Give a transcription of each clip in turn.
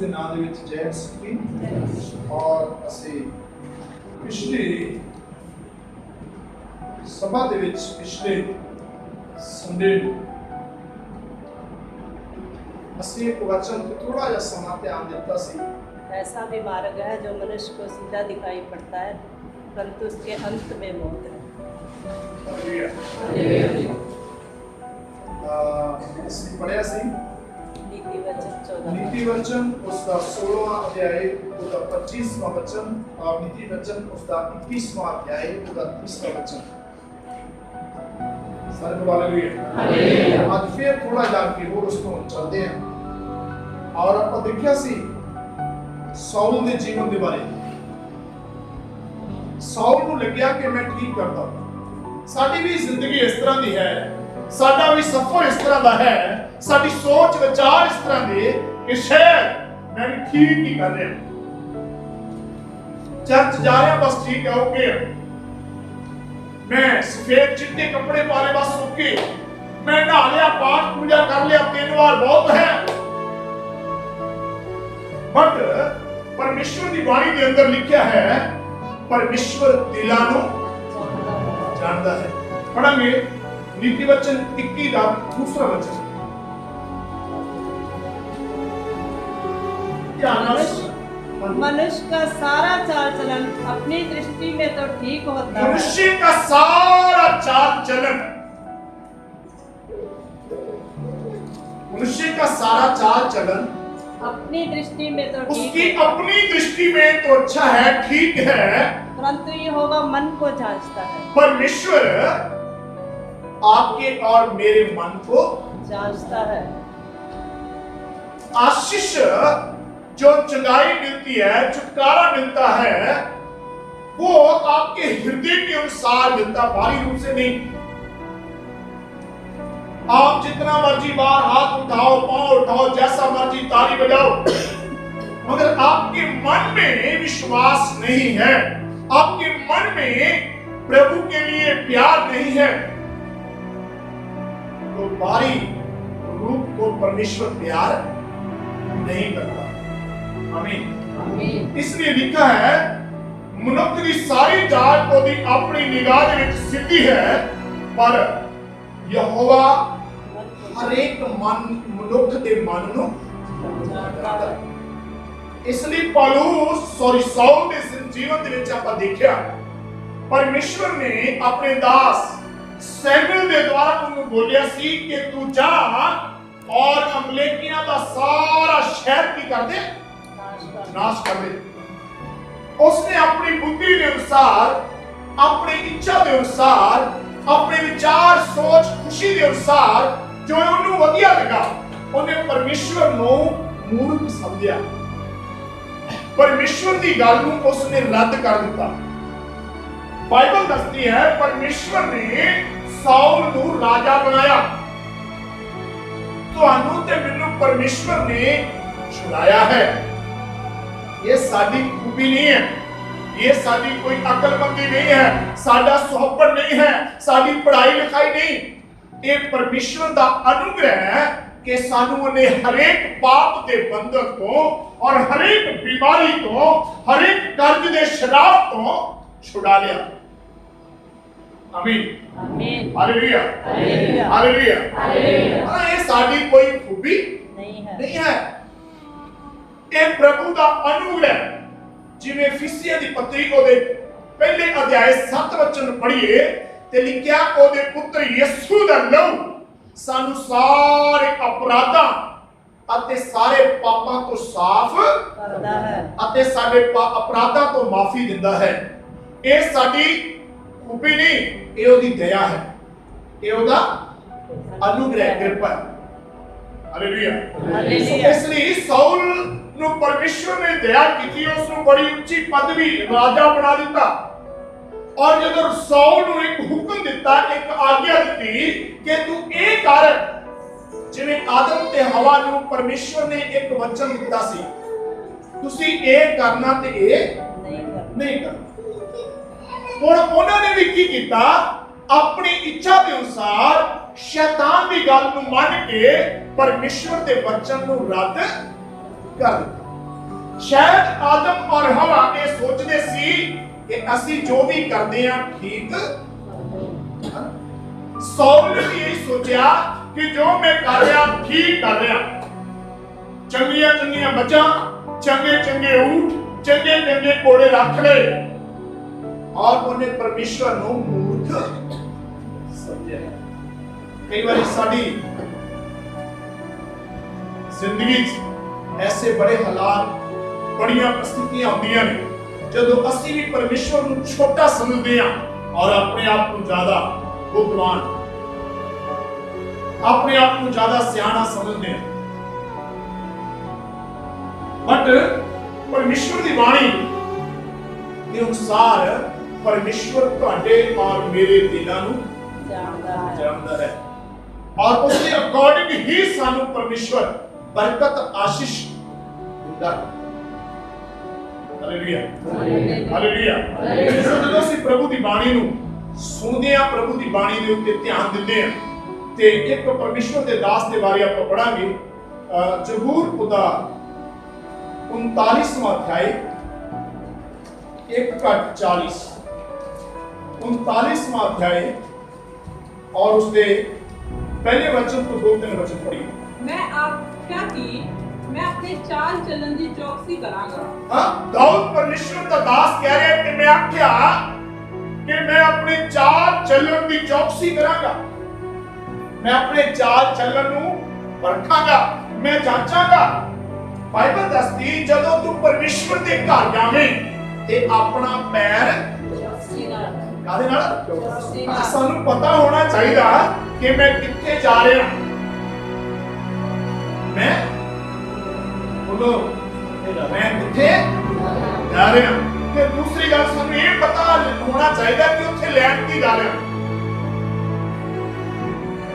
ਦੇ ਨਾਮ ਦੇ ਵਿੱਚ ਜੈ ਮਸੀਹ। ਔਰ ਅਸੀਂ ਪਿਛਲੇ ਸਭਾ ਦੇ ਵਿੱਚ ਪਿਛਲੇ ਸੰਡੇ ਅਸੀਂ ਇੱਕ ਵਚਨ ਤੇ ਥੋੜਾ ਜਿਹਾ ਸਮਾਂ ਧਿਆਨ ਦਿੱਤਾ ਸੀ। ऐसा भी मार्ग है जो मनुष्य को सीधा दिखाई पड़ता है परंतु उसके अंत में मौत है। ਅਸੀਂ ਪੜ੍ਹਿਆ ਸੀ नीति वचन 14 नीति वचन उसका 16वां अध्याय उसका 25वां वचन और नीति वचन उसका 21वां अध्याय उसका 30वां वचन। सारे बोलो हालेलुया। आज फिर थोड़ा जाके वो उसको चलते हैं और ਆਪਾਂ ਦੇਖਿਆ ਸੀ ਸਾਊਲ ਦੇ ਜੀਵਨ ਦੇ ਬਾਰੇ। ਸਾਊਲ ਨੂੰ ਲੱਗਿਆ ਕਿ ਮੈਂ ਠੀਕ ਕਰਦਾ। ਸਾਡੀ ਵੀ ਜ਼ਿੰਦਗੀ ਇਸ ਤਰ੍ਹਾਂ ਦੀ ਹੈ, ਸਾਡਾ ਵੀ ਸਫ਼ਰ ਇਸ ਤਰ੍ਹਾਂ ਦਾ ਹੈ, ਸਾਡੀ ਸੋਚ ਵਿਚਾਰ ਇਸ ਤਰ੍ਹਾਂ ਦੇ ਕਿ ਸ਼ਾਇਦ ਮੈਂ ਵੀ ਠੀਕ ਹੀ ਕਰ ਰਿਹਾ, ਚਰਚ ਜਾ ਰਿਹਾ ਬਸ ਠੀਕ ਹੈ, ਓਕੇ, ਮੈਂ ਸਫੇਦ ਚਿੱਟੇ ਕੱਪੜੇ ਪਾ ਲਏ ਬਸ ਓਕੇ, ਮੈਂ ਨਹਾ ਲਿਆ, ਪਾਠ ਪੂਜਾ ਕਰ ਲਿਆ, 3 ਵਾਰ ਬਹੁਤ ਹੈ। ਬਟ ਪਰਮੇਸ਼ਵਰ ਦੀ ਬਾਣੀ ਦੇ ਅੰਦਰ ਲਿਖਿਆ ਹੈ ਪਰਮੇਸ਼ਵਰ ਦਿਲਾਂ ਨੂੰ ਜਾਣਦਾ ਹੈ। ਪੜਾਂਗੇ नीति वचन 21 का दूसरा वचन। मनुष्य का सारा चाल चलन अपनी दृष्टि में तो ठीक होता है। मनुष्य का सारा चाल चलन, मनुष्य का सारा चाल चलन अपनी दृष्टि में तो ठीक उसकी अपनी दृष्टि में तो अच्छा है, ठीक है, परंतु यहोवा मन को जांचता है। परमेश्वर आपके और मेरे मन को जांचता है। आशीष जो चंगाई मिलती है, छुटकारा मिलता है, वो आपके हृदय के अनुसार मिलता, बाहरी रूप से नहीं। आप जितना मर्जी बार हाथ उठाओ, पांव उठाओ, जैसा मर्जी ताली बजाओ, मगर आपके मन में विश्वास नहीं है, आपके मन में प्रभु के लिए प्यार नहीं है, तो बाहरी रूप को परमेश्वर प्यार नहीं करता। आमीन। इसलिए लिखा है मनुष्य की सारी जात को दी अपनी निगाह दे विच सिद्धि है, पर यहोवा हर एक मन मनुष्य के मन नूं जानदा है। इसलिए साउल दे जीवन दे विच आपां देखिया परमेश्वर ने अपने दास सैमुअल दे द्वारा उन्हें बोलिया सी कि तू जा और अमलेकियां दा सारा शहर की कर दे, नाश कर दे। उसने अपनी बुद्धि के अनुसार, अपनी इच्छा के अनुसार, अपने विचार सोच खुशी के अनुसार जो उन्हें वधिया लगा, उन्हें परमेश्वर नूं मूर्ख समझिया, परमेश्वर की गल नूं उसने रद्द कर दिता। बाइबल दसती है परमेश्वर ने साउल नूं राजा बनाया, तुहानू ते मैनू परमेश्वर ने छुड़ाया है। ये साडी खूबी नहीं है, ये साडी कोई अकलमंदी नहीं है, साडा सोहबत नहीं है, साडी पढ़ाई लिखाई नहीं, ये परमेश्वर दा अनुग्रह है कि सानू ने हरेक पाप के बंधक तो और हरेक बीमारी तो, हरेक कर्ज दे शराब तो छुड़ा लिया। आमीन। आमीन। हालेलुया। हालेलुया। हालेलुया। हालेलुया। ये साडी कोई खूबी नहीं है, ये प्रभु दा अनुग्रह। जिवें फिसियां दी पत्री ओदे पहले अध्याय 7 वचन पढ़िए ते लिखिया ओदे पुत्र यीशु दा लहू सानू सारे अपराधां अते सारे पापां तो साफ करदा है अते साडे अपराधां तो माफी दिंदा है। ये साडी खूबी नहीं, ये ओदी दया है, ये ओदा अनुग्रह कृपा है। हालेलुया। हालेलुया। इसलिए साउल नु परमेश्वर ने दया की, उसनु बड़ी ऊंची पदवी राजा बना दिता। और जब साउल नु एक हुक्म दिता, एक आज्ञा दी कि तू ए कर, जिवें आदम ते हवा नु परमेश्वर ने एक वचन दिता सी, तुसी ए करना ते ए नहीं करना। और उन्होंने भी की किया, अपनी इच्छा के अनुसार शैतान की गल को मान के परमेश्वर के वचन को रद्द कर दिया। शायद आदम और हवा ये सोचते सी कि ਅਸੀਂ जो भी करते हैं ठीक। सौल ने भी यही सोचा कि जो मैं कर रहा ठीक कर रहा, चंगिया चंगिया मच्छा, चंगे चंगे ऊंट, चंगे चंगे घोड़े रख ले, और उन्हें परमेश्वर को मूर्ख समझा। कई बार साडी जिंदगी ऐसे बड़े हालात, बड़ियां परिस्थितियां आउंदियां ने जदों असीं भी परमेश्वर को छोटा समझते हैं और अपने आप को ज्यादा बुद्धिमान, अपने आप को ज्यादा सियाना समझते हैं। बट परमेश्वर की वाणी के अनुसार परमेश्वर तुहाडे और मेरे दिलों को जानता है, और उसके अकॉर्डिंग ही सानू परमेश्वर बरकत आशीष दिंदा है। Hallelujah hallelujah. ਜਦੋਂ ਅਸੀਂ ਪ੍ਰਭੂ ਦੀ ਬਾਣੀ ਨੂੰ ਸੁਣਦੇ ਆ, ਪ੍ਰਭੂ ਦੀ ਬਾਣੀ ਦੇ ਉੱਤੇ ਧਿਆਨ ਦਿੰਦੇ ਆ, ਤੇ ਇੱਕ ਪਰਮੇਸ਼ਵਰ ਦੇ ਦਾਸ ਦੇ ਬਾਰੇ ਆਪਾਂ ਪੜਾਂਗੇ ਜ਼ਬੂਰ ਉਹਦਾ 39ਵਾਂ ਅਧਿਆਇ 1:40, 39वां अध्याय और उसके पहले वचन तो 2-3 वचन पढ़िए। मैं आज्ञा की मैं अपने चाल चलन की चौकसी करांगा। हाँ, दाऊद परमेश्वर का दास कह रहे हैं कि मैं आख्या कि मैं अपने चाल चलन की चौकसी करांगा, मैं अपने चाल चलन को परखांगा, मैं जांचांगा। बाइबल दसदी जदों तू परमेश्वर के घर जावें ते अपना पैर कादे नाल, सानू पता होना चाहिए कि मैं कित्थे जा रहा, मैं बोलो मैं कित्थे जा रहा। ते दूसरी गल सानू ये पता होना चाहिए कि उत्थे लैन की जा रहा,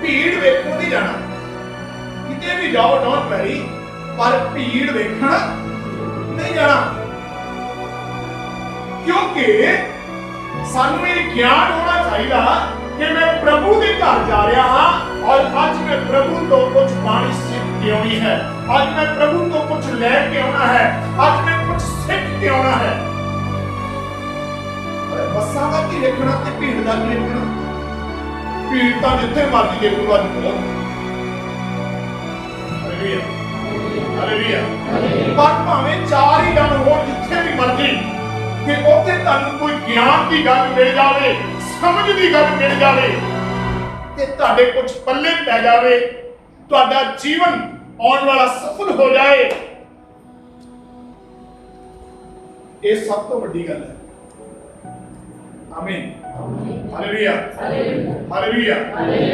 भीड़ वेखण नहीं जाना, किते भी जाओ डोंट वरी, पर भीड़ वेखण नहीं जाना, क्योंकि सानू ये ज्ञान होना चाहिए कि मैं प्रभु के घर जा रहा हाँ, और आज मैं प्रभु तो कुछ बाणी सीख के आनी है, आज मैं प्रभु तो कुछ लेके आना है, आज मैं कुछ सीख के आना है। बसां दा की देखना ते भीड़ दा की देखना, भीड़ तो जिथे मर्जी देखो आज बहुत, हालेलुया हालेलुया। पर भावें चार ही जन हो जिथे भी मर्जी कि उत्थे तुहानू कोई ज्ञान की गल मिल जावे, समझ की गल मिल जावे, ते तुहाडे कुछ पल्ले पै जावे, तुहाडा जीवन आने वाला सफल हो जाए, ये सब तो बड़ी गल है। आमीन हालेलुया हालेलुया।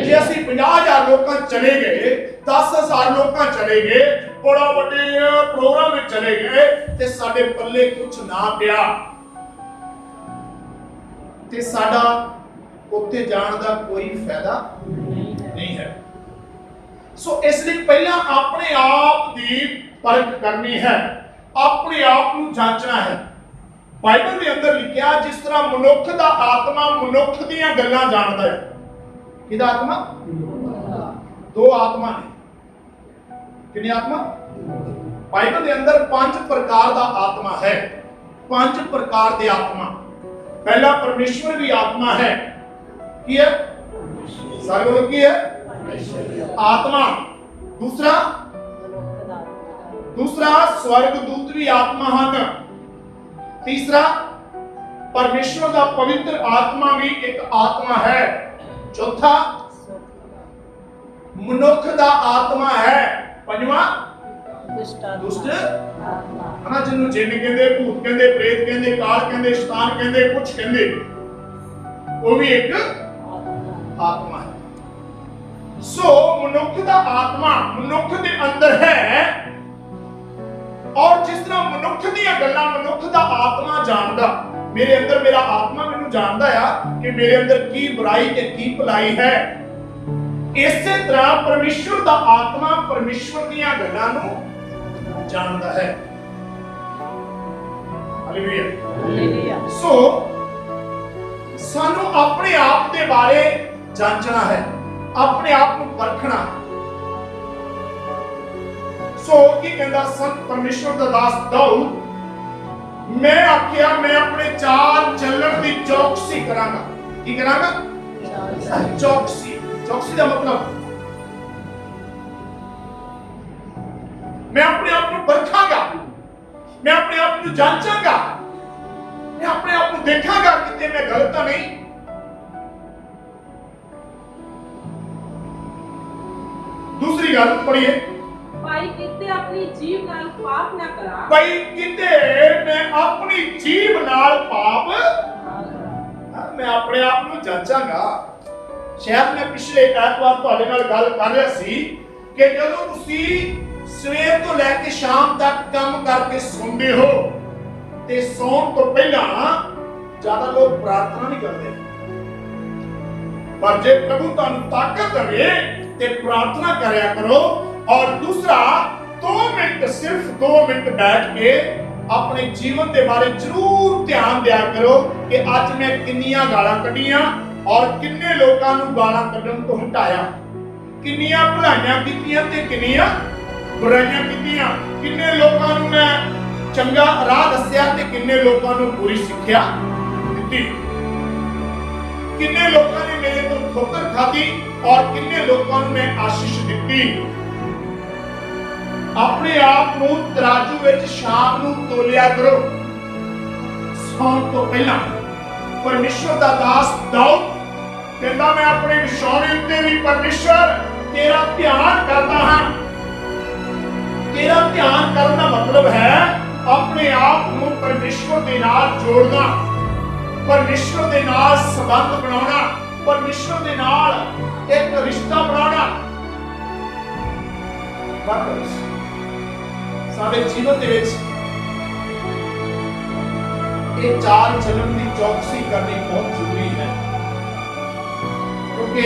जे असीं 50,000 लोग चले गए, 10,000 लोग चले गए, बड़ा बड़े प्रोग्राम में चले गए, ते साडे पल्ले कुछ ना पिया, ते साडा उत्ते जाण दा कोई फायदा नहीं है। सो इसलिए पहला अपने आप की परख करनी है, अपने आप को जांचना है। बाइबल के अंदर लिखा जिस तरह मनुख दा आत्मा मनुख दीयां गल्लां जानदा है, किहदा आत्मा? दो आत्मा ने, कितनी आत्मा? बाइबल के अंदर 5 प्रकार दा आत्मा है, 5 प्रकार दे आत्मा। पहला परमेश्वर की आत्मा है, की है? सारे बोलो की है? आत्मा। दूसरा स्वर्गदूत भी आत्मा हैं। तीसरा परमेश्वर का पवित्र आत्मा भी एक आत्मा है। चौथा मनुख का आत्मा है। पंजवा दुष्ट आत्मा, जिन्होंने जिन कहते, भूत कहते, प्रेत कहते, काल कहते, शैतान कहते, कुछ कहते, वो भी एक आत्मा है। सो मनुख का आत्मा मनुख के अंदर है, और जिस तरह मनुख दी गल्लां मनुख का आत्मा जानदा, मेरे अंदर मेरा आत्मा मैनू जानदा है कि मेरे अंदर की बुराई ते की भलाई है, इसे तरह परमेश्वर का आत्मा परमेश्वर दी गल्लां नू जानदा है। Hallelujah hallelujah. सो सानू अपने आप के बारे जांचना है, अपने आप को परखना। सो की कहता संत परमेश्वर दा दास दाऊद, मैं आखिया मैं अपने चाल चलन की चौकसी करांगा। की करांगा? चौकसी। चौकसी का मतलब मैं अपने आप को परखांगा, मैं अपने आप को जांचांगा, मैं अपने आप को देखांगा कि मैं गलत तो नहीं। दूसरी गल पढ़िए, भाई किते अपनी जीव नाल पाप ना करा। भाई किते मैं अपनी जीव नाल पाप, मैं अपने आप को जांचांगा। शायद मैं पिछले एतवार ਤੁਹਾਡੇ ਨਾਲ ਗੱਲ ਕਰ ਰਿਹਾ ਸੀ ਕਿ ਜਦੋਂ ਤੁਸੀਂ ਸਵੇਰ ਤੋਂ ਲੈ ਕੇ ਸ਼ਾਮ ਤੱਕ ਕੰਮ ਕਰਕੇ ਸੌਂਦੇ ਹੋ ਤੇ ਸੌਣ ਤੋਂ ਪਹਿਲਾਂ ਜ਼ਿਆਦਾ ਲੋਕ ਪ੍ਰਾਰਥਨਾ ਨਹੀਂ ਕਰਦੇ, ਪਰ ਜੇ ਪ੍ਰਭੂ ਤੁਹਾਨੂੰ ਤਾਕਤ ਦੇਵੇ ਤੇ ਪ੍ਰਾਰਥਨਾ ਕਰਿਆ ਕਰੋ। और दूसरा 2 मिनट, सिर्फ 2 मिनट बैठ के अपने जीवन के बारे जरूर ध्यान दिया करो कि आज मैं किन्नियां गालां कढ़ियां और किन्ने लोकां नूं गालां कढ़न तो हटाया, किन्नियां भलाइयां कीतियां ते किन्नियां बुराइयां कीतियां, किन्ने लोकां नूं मैं चंगा राह दस्सिया ते किन्ने लोकां नूं बुरी सिक्ख्या दित्ती, किन्ने लोकां ने मेरे तो ठोकर खाधी और किन्ने लोकां नूं मैं आशीष दित्ती। अपने आप को तराजू विच शाम नूं तोलिया करो सौण तो पहला। परमेश्वर दा दास दाऊद कहंदा मैं अपने विछौणे उत्ते भी परमेश्वर तेरा ध्यान करदा हां। तेरा ध्यान करन दा मतलब है अपने आप को परमेश्वर दे नाल जोड़ना, परमेश्वर दे नाल संबंध बनाउणा, परमेश्वर दे नाल एक रिश्ता बनाउणा। बस साडे जीवन दे विच ये चाल चलन की चौकसी करनी बहुत जरूरी है, क्योंकि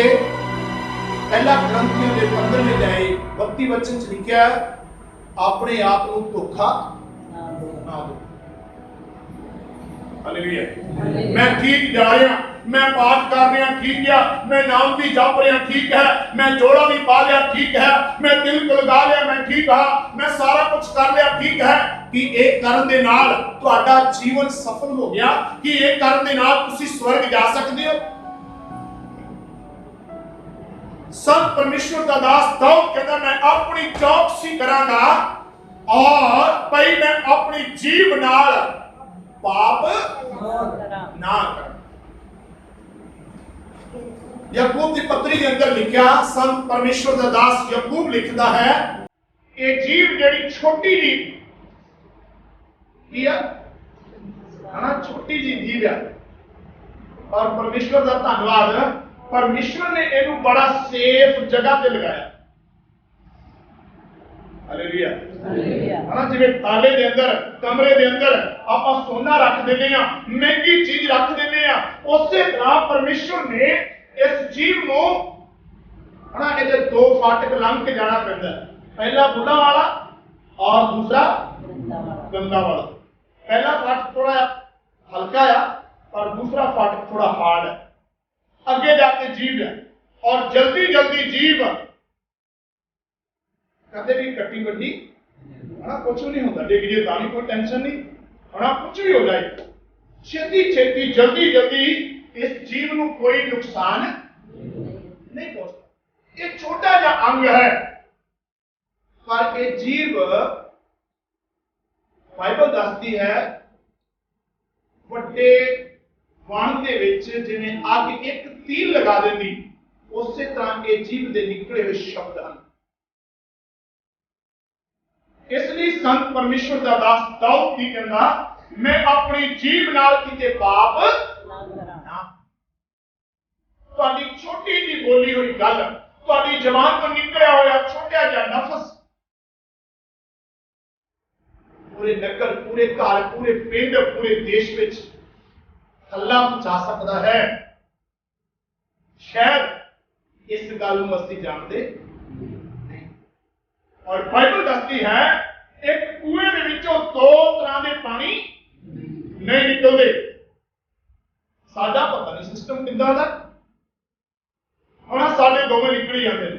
पहला ग्रंथियों के 15वें अध्याय 32 वचन च लिखा है अपने आप को धोखा ना दो। हालेलुया। मैं ठीक जा रहा, मैं पाठ कर रहा ठीक है, मैं नाम भी जप रहा ठीक है, मैं जोड़ा भी पा लिया ठीक है, मैं दिल को लगा लिया मैं ठीक हाँ, मैं सारा कुछ कर लिया ठीक है। कि एक करन दे नाल तुहाडा जीवन सफल हो गया? कि एक करन दे नाल तुसी स्वर्ग जा सकते हो? संत परमेश्वर दा दास दाऊद कहता मैं अपनी चौकसी करांगा और भाई मैं अपनी जीव नाल पाप ना कर। याकूब की पत्री के अंदर लिखा, संत परमेश्वर दा दास याकूब लिखता है ये जीव जेड़ी छोटी जी की है ना, छोटी जी जीव है और परमेश्वर का धन्यवाद, परमेश्वर ने इनू बड़ा सेफ जगह पे लगाया। हालेलुया। हां जिवें ताले दे अंदर कमरे दे अंदर आपां सोना रख देने आ, महंगी चीज रख देने आ, उसे तरह परमेश्वर ने इस जीव को हना इहदे 2 फाटक लंघ के जाना पैंदा है, पहला बुढ़ा वाला और दूसरा गंदा वाला। पहला फाटक थोड़ा हल्का है और दूसरा फाटक थोड़ा हार्ड है, आगे जाके जीव है और जल्दी जल्दी जीव कदे भी कट्टी वड्डी हना कुछ नहीं होता, डिग जे तां भी कोई टेंशन नहीं, हना कुछ भी हो जाए छेती छेती जल्दी जल्दी इस जीव को कोई नुकसान नहीं पहुंचता। ये छोटा सा अंग है पर ये जीव बाइबल दसदी है ਵੱਡੇ ਵਣ ਦੇ ਵਿੱਚ ਜਿਵੇਂ ਅੱਗ ਇੱਕ ਤੀਰ ਲਗਾ ਦਿੰਦੀ, ਉਸੇ ਤਰ੍ਹਾਂ ਇਹ ਜੀਵ ਦੇ ਨਿਕਲੇ ਹੋਏ ਸ਼ਬਦ ਹਨ। ਇਸ ਲਈ ਸੰਤ ਪਰਮੇਸ਼ਵਰ ਦਾ ਦਾਸ ਦਾਊਦ ਕੀ ਕਹਿੰਦਾ, ਮੈਂ ਆਪਣੀ ਜੀਭ ਨਾਲ ਕਿਤੇ ਪਾਪ ਨਾ ਕਰਾਂ। ਤੁਹਾਡੀ ਛੋਟੀ ਜਿਹੀ ਬੋਲੀ ਹੋਈ ਗੱਲ, ਤੁਹਾਡੀ ਜ਼ਬਾਨ ਤੋਂ ਨਿਕਲਿਆ ਹੋਇਆ ਛੋਟਾ ਜਿਹਾ ਲਫ਼ਜ਼ पूरे नगर, पूरे घर, पूरे पिंड, पूरे देश में हल्ला मचा सकता है। शायद इस गल को असं जानते नहीं। और बाइबल दसती है एक कुएं के विचों 2 तरह के पानी नहीं निकलते। साडा पता नहीं सिस्टम किदां दा, हुण साडे दोवें निकल जाते हैं,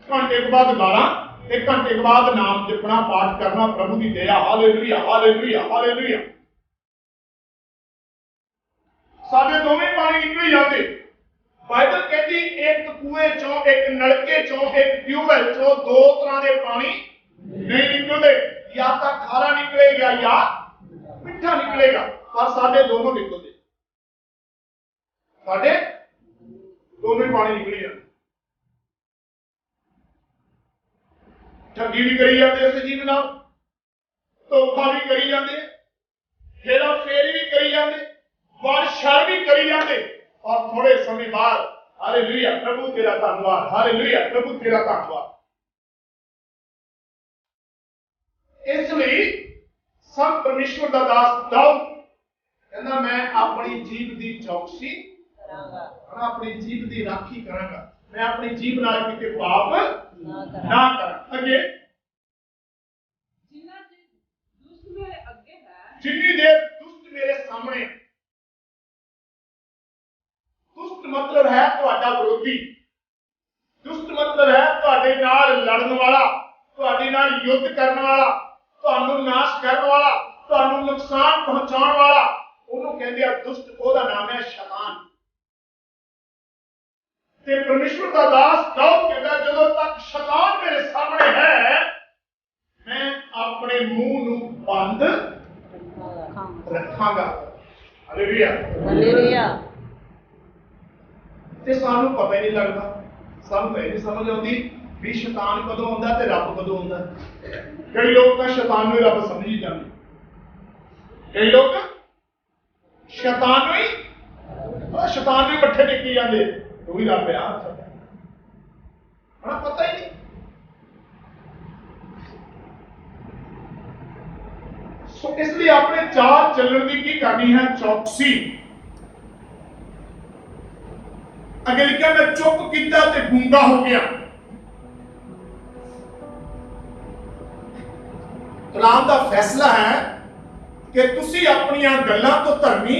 घंटे के बाद गालां एक घंटे के बाद नाम जपना पाठ करना प्रभु की दया हालेलुया हालेलुया हालेलुया साडे दोवें पानी निकल जाते बाइबल कहती एक कुएं चों एक नलके चों एक ट्यूबवेल चों दो तरह के पानी नहीं निकलते या तो खारा निकलेगा या मिठा निकलेगा पर साडे दोनों निकलते साडे दोनों पानी निकली जाते ठगी भी करी जाते इस जीव नाल धोखा भी करी जाते हेरा फेरी भी करी जाते वारशर भी करी जाते और थोड़े समय बाद हालेलुया प्रभु तेरा धन्यवाद हालेलुया प्रभु तेरा धन्यवाद इसलिए सब परमेश्वर का दास दाऊद कहना मैं अपनी जीभ की चौकसी करांगा अपनी जीभ की राखी करांगा मैं अपनी जीभ नाल किते पाप ना करा अगे जिन्नी देर दुष्ट मेरे सामने दुष्ट मतलब है तुहाडा विरोधी दुष्ट मतलब है तुहाडे नाल लड़न वाला तुहाडे नाल युद्ध करने वाला तुहानू नाश करने वाला तुहानू नुकसान पहुंचाने वाला ਉਹਨੂੰ ਕਹਿੰਦੇ ਆ ਦੁਸ਼ਟ ਉਹਦਾ ਨਾਮ ਹੈ ਸ਼ੈਤਾਨ ਤੇ ਪਰਮੇਸ਼ਵਰ ਦਾ ਦਾਸ ਦਾਊਦ ਕਹਿੰਦਾ ਜਦੋਂ ਤੱਕ ਸ਼ੈਤਾਨ ਮੇਰੇ ਸਾਹਮਣੇ ਹੈ ਮੈਂ ਆਪਣੇ ਮੂੰਹ ਨੂੰ ਬੰਦ ਰੱਖਾਂਗਾ ਹਾਲੇਲੂਇਆ हालेलुया ਤੇ ਸਾਨੂੰ ਪਤਾ ਹੀ ਨਹੀਂ ਲੱਗਦਾ ਸਾਨੂੰ ਤਾਂ ਇਹ ਨਹੀਂ ਸਮਝ ਆਉਂਦੀ ਵੀ ਸ਼ੈਤਾਨ ਕਦੋਂ ਆਉਂਦਾ ਤੇ ਰੱਬ ਕਦੋਂ ਆਉਂਦਾ ਕਈ ਲੋਕ ਤਾਂ ਸ਼ੈਤਾਨ ਨੂੰ ਰੱਬ ਸਮਝ ਹੀ ਜਾਂਦੇ ਕਈ ਲੋਕ शैतान ਨੂੰ ਹੀ ਸ਼ੈਤਾਨ ਨੂੰ ਮੱਥੇ ਟੇਕੀ ਜਾਂਦੇ ਉਹ ਹੀ ਰੱਬ ਆ ਹਣਾ ਪਤਾ ਹੀ ਨਹੀਂ ਸੋ ਇਸ ਲਈ ਆਪਣੇ ਚਾਲ ਚੱਲਣ ਦੀ ਕੀ ਕਰਨੀ ਹੈ ਚੌਕਸੀ ਅੱਗੇ ਲਿਖਿਆ ਮੈਂ ਚੁੱਪ ਕੀਤਾ ਤੇ ਗੂੰਗਾ ਹੋ ਗਿਆ ਕਲਾਮ ਦਾ ਫੈਸਲਾ ਹੈ कि तुसी अपनियां गल्लां तो धर्मी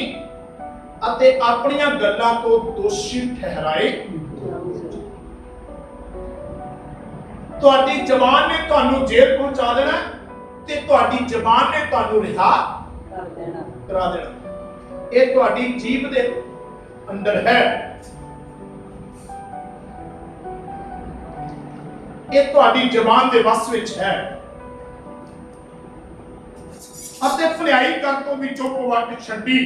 अते अपनियां गल्लां तो दोषी ठहराए तुहाडी जबान ने तुहानू जेल पहुंचा देना ते तुहाडी जबान ने तुहानू रिहा करा देना ये तुहाडी जीभ दे अंदर है ये तुहाडी जबान दे वस विच है ਅਤੇ ਭਲਾਈ ਕਰਨ ਤੋਂ ਵੀ ਚੁੱਪ ਵੱਟ ਛੱਡੀ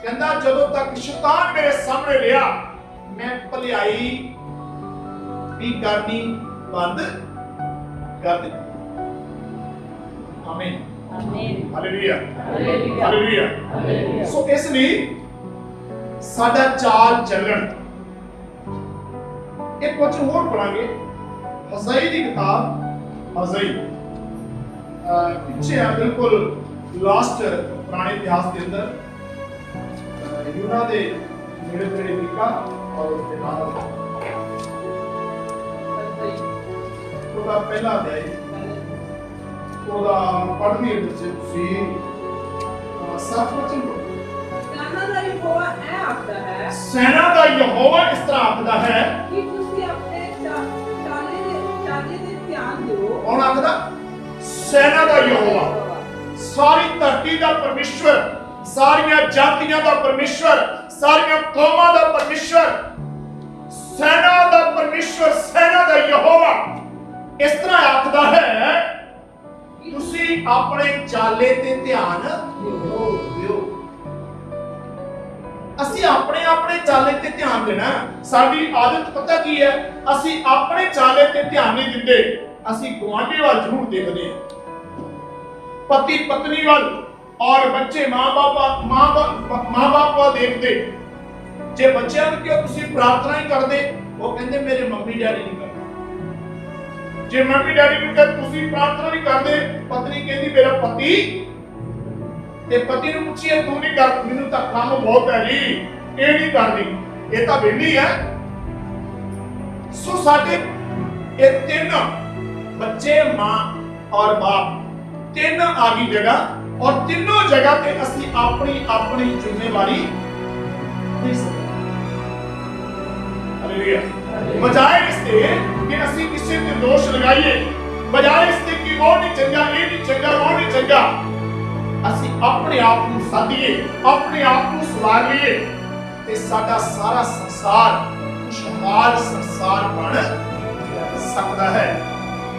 ਕਹਿੰਦਾ ਜਦੋਂ ਤੱਕ ਸ਼ੈਤਾਨ ਮੇਰੇ ਸਾਹਮਣੇ ਰਿਹਾ ਮੈਂ ਭਲਾਈ ਵੀ ਕਰਨੀ ਬੰਦ ਕਰ ਦਿੱਤੀ ਆਮੀਨ आमीन ਹਾਲੇਲੂਇਆ हालेलुया ਹਾਲੇਲੂਇਆ हालेलुया ਸੋ ਇਸ ਲਈ ਸਾਡਾ ਚਾਲ ਚੱਲਣ ਇੱਕ ਕੁਝ ਹੋਰ ਪੜਾਂਗੇ ਹਜ਼ਾਈ ਦੀ ਕਿਤਾਬ ਹਜ਼ਾਈ ਪਿੱਛੇ ਆ ਬਿਲਕੁਲ ਲਾਸਟ ਪੁਰਾਣੇ ਇਤਿਹਾਸ ਦੇ ਅੰਦਰ ਯੂਨਾ ਦੇ ਨੇੜੇ ਤੇੜੇ ਮਿਕਾ ਔਰ ਉਸ ਦੇ ਨਾਲ ਉਹਦਾ ਪਹਿਲਾ ਅਧਿਆਇ ਉਹਦਾ ਪੜ੍ਹਨੀ ਹੈ ਬੱਚੇ ਤੁਸੀਂ ਸੱਤ ਵਚਨ ਪੜ੍ਹੋ ਸੈਨਾ ਦਾ ਯਹੋਵਾ ਇਸ ਤਰ੍ਹਾਂ ਆਖਦਾ ਹੈ ਕਿ ਤੁਸੀਂ ਆਪਣੇ ਚਾਲੇ ਦੇ ਧਿਆਨ ਦਿਓ ਕੌਣ ਆਖਦਾ ਸੈਨਾ ਦਾ ਯਹੋਵਾ सारी धरती का परमेश्वर सारियां जातियां का परमेश्वर सारियां कौमां का परमेश्वर सेना का परमेश्वर सेना का यहोवा इस तरह आखदा है तुसी अपने चाले ते ध्यान दियो ਅਸੀਂ ਆਪਣੇ ਆਪਣੇ ਚਾਲੇ ਤੇ ਧਿਆਨ ਦੇਣਾ ਸਾਡੀ ਆਦਤ ਪਤਾ ਕੀ ਹੈ ਅਸੀਂ ਆਪਣੇ ਚਾਲੇ ਤੇ ਧਿਆਨ ਨਹੀਂ ਦਿੰਦੇ ਅਸੀਂ ਗੁਆਂਢੀ ਵੱਲ ਜ਼ਰੂਰ ਦੇਖਦੇ ਹਾਂ पति पत्नी वाल और बच्चे मां बाप वाल देखते जे बच्चों ने क्यों तुसी प्रार्थना ही करते वो कहते मेरे मम्मी डैडी नहीं करते जे मम्मी डैडी ने कहा तुसी प्रार्थना नहीं करते पत्नी कहती मेरा पति ते पति ने पूछिए तू नहीं कर मैनू तां काम बहुत है जी ये नहीं करदी ये तां वेली है सो साडे ये तीन बच्चे मां और बाप तीन आ गई जगह और तीनों जगह पे असि अपनी अपनी जिम्मेवारी नहीं सकते हालेलुया बजाय इसके कि असि किसी पे दोष लगाइए ਬਜਾਏ ਇਸ ਦੇ ਕਿ ਉਹ ਨਹੀਂ ਚੰਗਾ, ਇਹ ਨਹੀਂ ਚੰਗਾ, ਉਹ ਨਹੀਂ ਚੰਗਾ, ਅਸੀਂ ਆਪਣੇ ਆਪ ਨੂੰ ਸਾਧੀਏ, ਆਪਣੇ ਆਪ ਨੂੰ ਸਵਾਰ ਲਈਏ ਤੇ ਸਾਡਾ ਸਾਰਾ ਸੰਸਾਰ ਖੁਸ਼ਹਾਲ ਸੰਸਾਰ ਬਣ ਸਕਦਾ ਹੈ।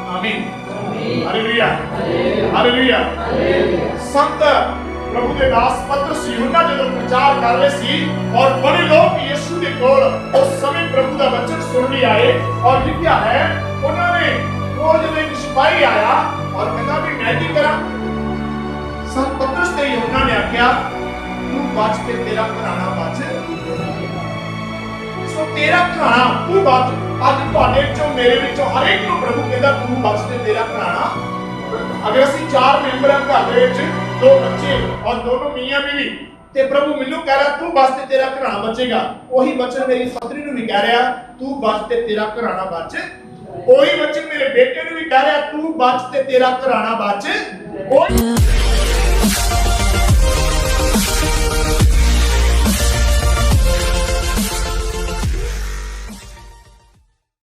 ਆਮੀਨ, ਹਾਲੇਲੂਇਆ, ਹਾਲੇਲੂਇਆ। ਸੰਤ प्रभु के दास पतरस यूहन्ना ਜਦੋਂ ਪ੍ਰਚਾਰ ਕਰ ਰਹੇ ਸੀ और बड़े लोग यीशु ਦੇ ਕੋਲ ਉਸ ਸਮੇਂ ਪ੍ਰਭੂ ਦਾ ਵਚਨ ਸੁਣ ਲਈ ਆਏ और ਲਿਖਿਆ ਹੈ ਉਹਨਾਂ ਨੇ ਉਹ ਜਦੋਂ ਇੱਕ ਸਿਪਾਹੀ ਆਇਆ और ਕਹਿੰਦਾ ਵੀ ਮੈਂ ਕੀ ਕਰਾਂ। ਸੰਤ ਪਤਰਸ ਤੇ यूहन्ना ਨੇ ਆਖਿਆ ਤੂੰ ਬਚ ਕੇ ਤੇਰਾ ਘਰਾਣਾ ਬਚ। ਸੋ ਤੇਰਾ ਘਰਾਣਾ ਤੂੰ ਬਚ। ਅੱਜ ਤੁਹਾਡੇ ਚੋਂ ਮੇਰੇ ਵਿੱਚੋਂ ਹਰ ਇੱਕ ਨੂੰ ਪ੍ਰਭੂ ਕਹਿੰਦਾ ਤੂੰ ਬਚ ਤੇ ਤੇਰਾ ਘਰਾਣਾ। अगर ਅਸੀਂ 4 ਮੈਂਬਰ ਹਾਂ ਘਰ ਦੇ ਵਿੱਚ, 2 ਬੱਚੇ ਔਰ ਦੋਨੋਂ ਮੀਆਂ ਬੀਵੀ, ਤੇ ਪ੍ਰਭੂ ਮੈਨੂੰ ਕਹਿ ਰਿਹਾ ਤੂੰ ਬਚ ਤੇ ਤੇਰਾ ਘਰਾਣਾ ਬਚੇਗਾ। ਉਹੀ ਵਚਨ ਮੇਰੀ ਪਤਨੀ ਨੂੰ ਵੀ ਕਹਿ ਰਿਹਾ ਤੂੰ ਬਚ ਤੇ ਤੇਰਾ ਘਰਾਣਾ ਬਚ। ਉਹੀ ਵਚਨ ਮੇਰੇ ਬੇਟੇ ਨੂੰ ਵੀ ਕਹਿ ਰਿਹਾ ਤੂੰ ਬਚ ਤੇ ਤੇਰਾ ਘਰਾਣਾ ਬਚ। ਉਹੀ